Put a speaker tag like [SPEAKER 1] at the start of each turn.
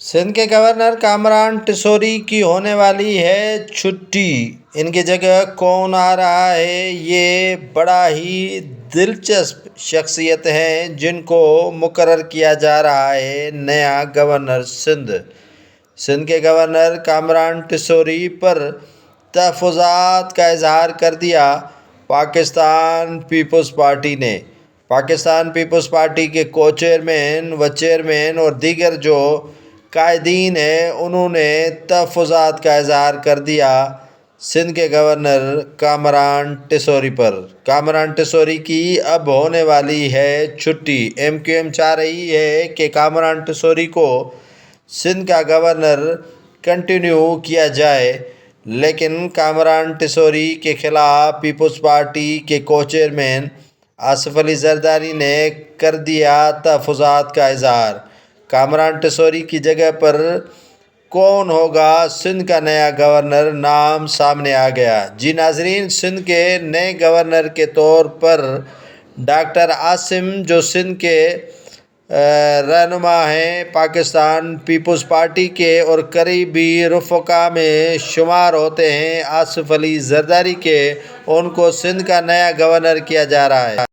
[SPEAKER 1] سندھ کے گورنر کامران ٹیسوری کی ہونے والی ہے چھٹی، ان کی جگہ کون آ رہا ہے؟ یہ بڑا ہی دلچسپ شخصیت ہیں جن کو مقرر کیا جا رہا ہے نیا گورنر سندھ۔ سندھ کے گورنر کامران ٹیسوری پر تحفظات کا اظہار کر دیا پاکستان پیپلز پارٹی نے۔ پاکستان پیپلز پارٹی کے کو چیئرمین و چیئرمین اور دیگر جو قائدین ہیں، انہوں نے تحفظات کا اظہار کر دیا سندھ کے گورنر کامران ٹیسوری پر۔ کامران ٹیسوری کی اب ہونے والی ہے چھٹی۔ ایم کیو ایم چاہ رہی ہے کہ کامران ٹیسوری کو سندھ کا گورنر کنٹینیو کیا جائے، لیکن کامران ٹیسوری کے خلاف پیپلز پارٹی کے کو چیئرمین آصف علی زرداری نے کر دیا تحفظات کا اظہار۔ کامران ٹیسوری کی جگہ پر کون ہوگا سندھ کا نیا گورنر؟ نام سامنے آ گیا۔ جی ناظرین، سندھ کے نئے گورنر کے طور پر ڈاکٹر عاصم، جو سندھ کے رہنما ہیں پاکستان پیپلز پارٹی کے اور قریبی رفقا میں شمار ہوتے ہیں آصف علی زرداری کے، ان کو سندھ کا نیا گورنر کیا جا رہا ہے۔